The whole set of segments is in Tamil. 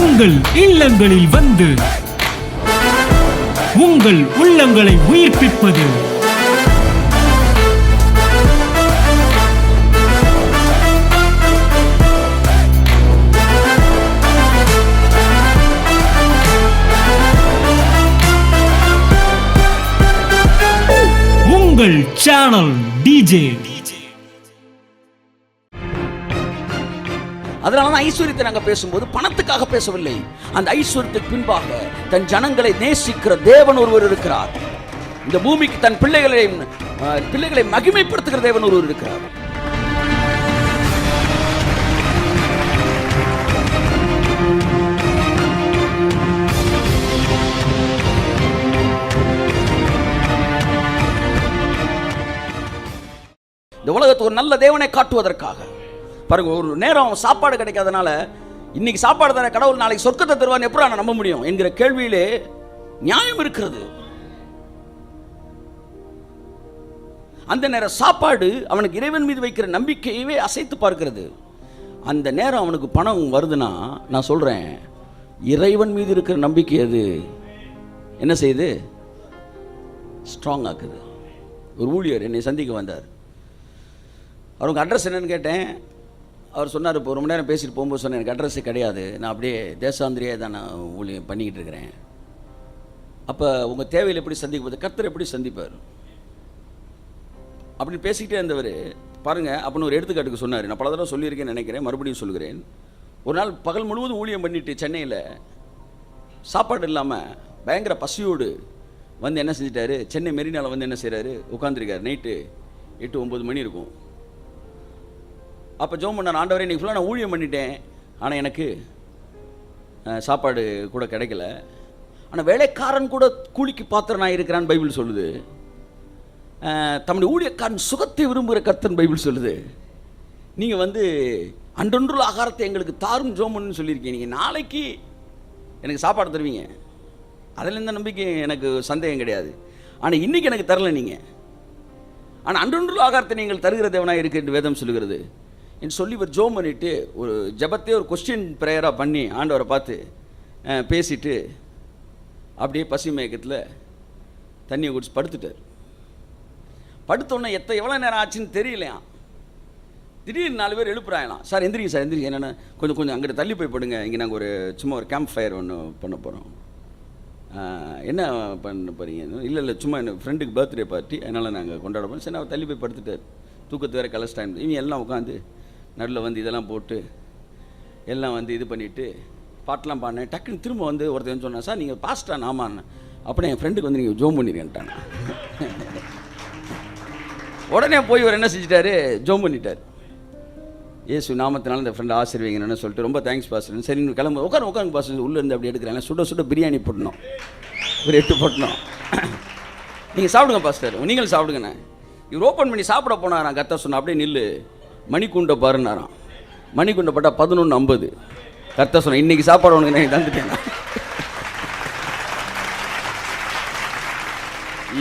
உங்கள் இல்லங்களில் வந்து உங்கள் உள்ளங்களை உயிர்ப்பிப்பது உங்கள் சேனல் டிஜே. அதனால ஐஸ்வர்யத்தை நாங்கள் பேசும்போது பணத்துக்காக பேசவில்லை. அந்த ஐஸ்வர்யத்துக்கு பின்பாக தன் ஜனங்களை நேசிக்கிற தேவன் ஒருவர் இருக்கிறார். இந்த பூமிக்கு தன் பிள்ளைகளை மகிமைப்படுத்துகிற தேவன் ஒருவர் இருக்கிறார். இந்த உலகத்துக்கு ஒரு நல்ல தேவனை காட்டுவதற்காக பாருங்க, ஒரு நேரம் சாப்பாடு கிடைக்காதனால இன்னைக்கு சாப்பாடு தர கடவுள் நாளைக்கு சொர்க்கத்தை தருவான்னு எப்படி நான் நம்ப முடியும் என்கிற கேள்வியிலே நியாயம் இருக்கிறது. அந்த நேரம் சாப்பாடு அவனுக்கு இறைவன் மீது வைக்கிற நம்பிக்கையவே அசைத்து பார்க்கிறது. அந்த நேரம் அவனுக்கு பணம் வருதுன்னா நான் சொல்றேன், இறைவன் மீது இருக்கிற நம்பிக்கை அது என்ன செய்யுது? ஸ்ட்ராங் ஆக்குது. ஒரு ஊழியர் என்னை சந்திக்க வந்தார். அவருக்கு அட்ரஸ் என்னன்னு கேட்டேன். அவர் சொன்னார், இப்போ ரொம்ப நேரம் பேசிட்டு போகும்போது சொன்னேன், எனக்கு அட்ரஸே கிடையாது, நான் அப்படியே தேசாந்திரியே தான் நான் ஊழியம் பண்ணிக்கிட்டு இருக்கிறேன். அப்போ உங்கள் தேவையில் எப்படி சந்திக்க கர்த்தர் எப்படி சந்திப்பார் அப்படின்னு பேசிக்கிட்டே இருந்தவர் பாருங்கள். அப்படின்னு ஒரு எடுத்துக்காட்டுக்கு சொன்னார். நான் பல தடவை சொல்லியிருக்கேன்னு நினைக்கிறேன், மறுபடியும் சொல்கிறேன். ஒரு நாள் பகல் முழுவதும் ஊழியம் பண்ணிட்டு சென்னையில் சாப்பாடு இல்லாமல் பயங்கர பசியோடு வந்து என்ன செஞ்சிட்டாரு, சென்னை மெரினாவில் வந்து என்ன செய்கிறாரு, உட்காந்துருக்கார். நைட்டு 8-9 மணி இருக்கும். அப்போ ஜோம் பண்ணார், ஆண்டவரே இன்றைக்கி ஃபுல்லாக நான் ஊழியம் பண்ணிட்டேன், ஆனால் எனக்கு சாப்பாடு கூட கிடைக்கல, ஆனால் வேலைக்காரன் கூட கூலிக்கு பாத்திரம் நான் இருக்கிறான்னு பைபிள் சொல்லுது. தம்முடைய ஊழியக்காரன் சுகத்தை விரும்புகிற கர்த்தன் பைபிள் சொல்லுது. நீங்கள் வந்து அன்றொன்றுள்ள ஆகாரத்தை எங்களுக்கு தாரும் ஜோம் பண்ணுன்னு சொல்லியிருக்கீங்க, நீங்கள் நாளைக்கு எனக்கு சாப்பாடு தருவீங்க, அதில் எந்த நம்பிக்கை எனக்கு சந்தேகம் கிடையாது. ஆனால் இன்றைக்கி எனக்கு தரல நீங்கள், ஆனால் அன்றொன்றுள்ள ஆகாரத்தை நீங்கள் தருகிற தேவனாக இருக்கு என்று வேதம் சொல்லுகிறது என்று சொல்லி ஒரு ஜோம் பண்ணிவிட்டு ஒரு ஜபத்தையே ஒரு கொஸ்டின் ப்ரேயராக பண்ணி ஆண்டவரை பார்த்து பேசிட்டு அப்படியே பசி மயக்கத்தில் தண்ணியை குடிச்சு படுத்துட்டார். படுத்தோன்னே எவ்வளோ நேரம் ஆச்சுன்னு தெரியலையா. திடீர்னு 4 பேர் எழுப்புறாங்களாம், சார் எந்திரிங்க சார் எந்திரிங்க, என்னென்ன கொஞ்சம் அங்கிட்ட தள்ளி போய் படுங்க, இங்கே நாங்கள் ஒரு சும்மா ஒரு கேம்ப் ஃபயர் ஒன்று பண்ண போகிறோம். என்ன பண்ண போகிறீங்க? இல்லை சும்மா என் ஃப்ரெண்டுக்கு பர்த்டே பார்ட்டி, அதனால் நாங்கள் கொண்டாட போகிறோம். சரி, அவர் தள்ளி போய் படுத்துட்டார். தூக்கத்து வேறு கலஸ் டைம். இவங்க எல்லாம் உட்காந்து நடுவில் வந்து இதெல்லாம் போட்டு எல்லாம் வந்து இது பண்ணிவிட்டு பாட்டெலாம் பாடினேன். டக்குன்னு திரும்ப வந்து ஒருத்தன் சொன்னான், சார் நீங்கள் பாஸ்டா? ஆமான்னு. அப்படின்னா என் ஃப்ரெண்டுக்கு வந்து நீங்கள் ஜோம் பண்ணிருக்கேன்ட்டாங்க. உடனே போய் ஒரு என்ன செஞ்சிட்டாரு, ஜோம் பண்ணிட்டார். ஏசு நாமத்தினால இந்த ஃப்ரெண்டு ஆசீர்வதிங்கன்னு சொல்லிட்டு ரொம்ப தேங்க்ஸ் பாஸ்டர். சரி நீங்கள் கிளம்பு, உட்காந்து பாஸ்டர் உள்ளே இருந்து அப்படி எடுக்கிறாங்க. சுட பிரியாணி போட்டணும், ஒரு 8 போட்டணும். நீங்கள் சாப்பிடுங்க பாஸ்டர், நீங்கள் சாப்பிடுங்கண்ணே. இவர் ஓப்பன் பண்ணி சாப்பிட போனாராம். கத்த சொன்ன, அப்படியே நில்லு, மணிக்குண்டை பாருன்னாராம். மணிக்குண்டை பட்டா 11:50. கத்த சொன்ன, இன்னைக்கு சாப்பாடு உனக்கு நான் தந்துட்டேன்.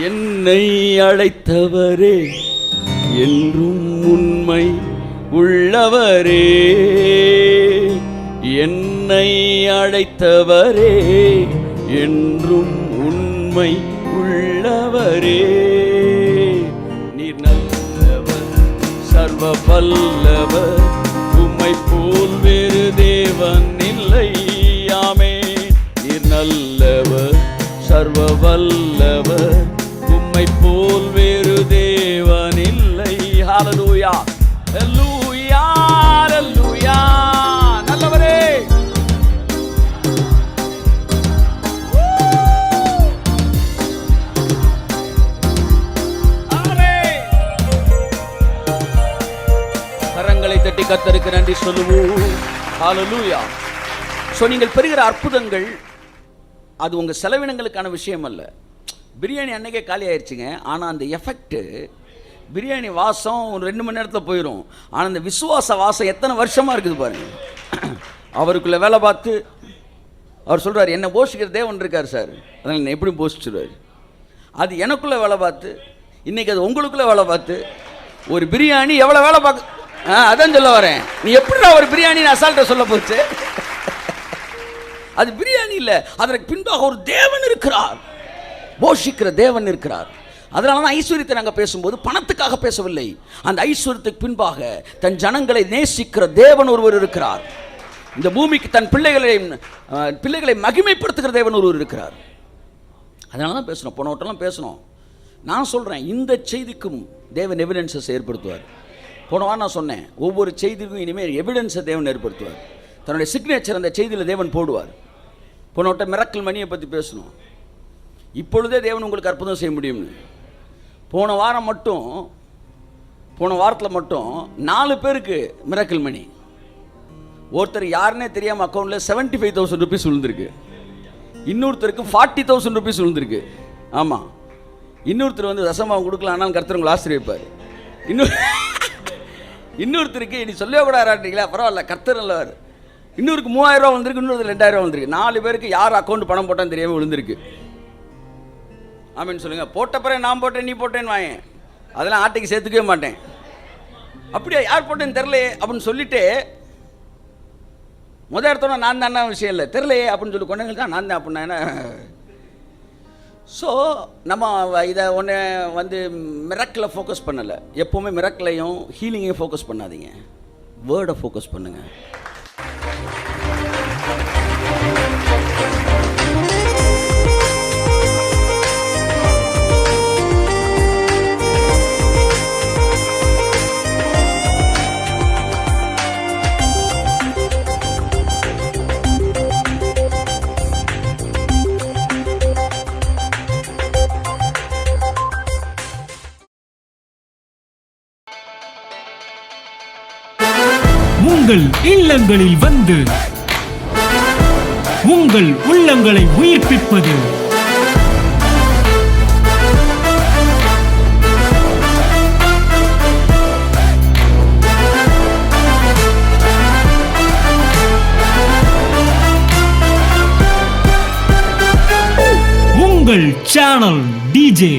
என்னை அழைத்தவரே என்றும் உண்மை உள்ளவரே, என்னை அழைத்தவரே என்றும் உண்மை உள்ளவரே, நீர் நல்லவர் சர்வ வல்லவர், உம்மை போல் வேறு தேவன் இல்லை. ஆமே, நீர் நல்லவர் சர்வ வல்லவர், உம்மை போல் வேறு தேவன் இல்லை. ஹல்லேலூயா ஹல்லேலூயா ஹல்லேலூயா. நல்லவரே, கரங்களை தட்டி கர்த்தருக்கு நன்றி சொல்லுவோம். ஹல்லேலூயா. ஸோ நீங்கள் பெறுகிற அற்புதங்கள் அது உங்கள் செலவினங்களுக்கான விஷயம் அல்ல. பிரியாணி அன்னைக்கே காலி ஆயிடுச்சுங்க. ஆனால் அந்த எஃபெக்ட், பிரியாணி வாசம் ஒரு 2 மணி நேரத்தில் போயிடும். ஆனால் அந்த விசுவாச வாசம் எத்தனை வருஷமாக இருக்குது பாருங்க. அவருக்குள்ளே வேலை பார்த்து அவர் சொல்கிறார், என்னை போஷிக்கிற தேவன் இருக்கார் சார், அதனால் என்னை எப்படி போஷிச்சுடுவார். அது எனக்குள்ளே வேலை பார்த்து, இன்றைக்கி அது உங்களுக்குள்ளே வேலை பார்த்து, ஒரு பிரியாணி எவ்வளோ வேலை பார்க்க, அதான் சொல்ல வரேன். நீ எப்படி ஒரு பிரியாணி அசால்ட்டை சொல்ல போச்சு. அது பிரியாணி இல்லை, அதற்கு பின்பாக ஒரு தேவன் இருக்கிறார், போஷிக்கிற தேவன் இருக்கிறார். அதனால தான் ஐஸ்வர்யத்தை நாங்கள் பேசும்போது பணத்துக்காக பேசவில்லை. அந்த ஐஸ்வர்யத்துக்கு பின்பாக தன் ஜனங்களை நேசிக்கிற தேவன் ஒருவர் இருக்கிறார். இந்த பூமிக்கு தன் பிள்ளைகளை மகிமைப்படுத்துகிற தேவன் ஒருவர் இருக்கிறார். அதனால தான் பேசணும். போன வட்டம்லாம் பேசணும். நான் சொல்கிறேன், இந்த செய்திக்கும் தேவன் எவிடன்ஸஸ் ஏற்படுத்துவார். போன வாரம் நான் சொன்னேன், ஒவ்வொரு செய்திக்கும் இனிமேல் எவிடன்ஸை தேவன் ஏற்படுத்துவார். தன்னுடைய சிக்னேச்சர் அந்த செய்தியில் தேவன் போடுவார். போன வட்டம் மிரக்கல் மணியை பற்றி பேசணும். இப்பொழுதே தேவன் உங்களுக்கு அற்புதம் செய்ய முடியும்னு. போன வாரத்தில் மட்டும் 4 பேருக்கு மிரக்கல் மணி. ஒருத்தர் யாருன்னே தெரியாமல் அக்கௌண்ட்டில் 75,000 ருபீஸ் விழுந்திருக்கு. இன்னொருத்தருக்கு 40,000 ருபீஸ் விழுந்திருக்கு. ஆமாம், இன்னொருத்தர் வந்து தசமாவும் கொடுக்கலாம், ஆனால் கர்த்தர் உங்களை ஆசீர்வதிப்பார். இன்னொருத்தருக்கு நீ சொல்லவே கூட ஆராட்டிங்களா, பரவாயில்ல கர்த்தர் நல்லவர். இன்னொருக்கு 3000 ரூபா வந்திருக்கு, இன்னொரு 2000 ரூபா வந்திருக்கு. 4 பேருக்கு யார் அக்கௌண்ட் பணம் போட்டான்னு தெரியாமல் விழுந்திருக்கு. ஆமேன்னு சொல்லுங்கள். போட்ட பிறகு நான் போட்டேன் நீ போட்டேன்னு வாங்க, அதெல்லாம் ஆட்டைக்கு சேர்த்துக்கவே மாட்டேன். அப்படியா, யார் போட்டேன்னு தெரிலையே அப்படின்னு சொல்லிட்டு முதல் இடத்தோட நான் தானே விஷயம் இல்லை, தெரிலையே அப்படின்னு சொல்லி கொண்டவங்களுக்கு தான் நான் தான் அப்படின்னா என்ன. ஸோ நம்ம இதை ஒன்று வந்து மிரக்கில் ஃபோக்கஸ் பண்ணலை. எப்போவுமே மிரக்கிலையும் ஹீலிங்கையும் ஃபோக்கஸ் பண்ணாதீங்க, வேர்டை ஃபோக்கஸ் பண்ணுங்கள். உங்கள் இல்லங்களில் வந்து உங்கள் உள்ளங்களை உயிர்ப்பிப்பது உங்கள் சேனல் டிஜே.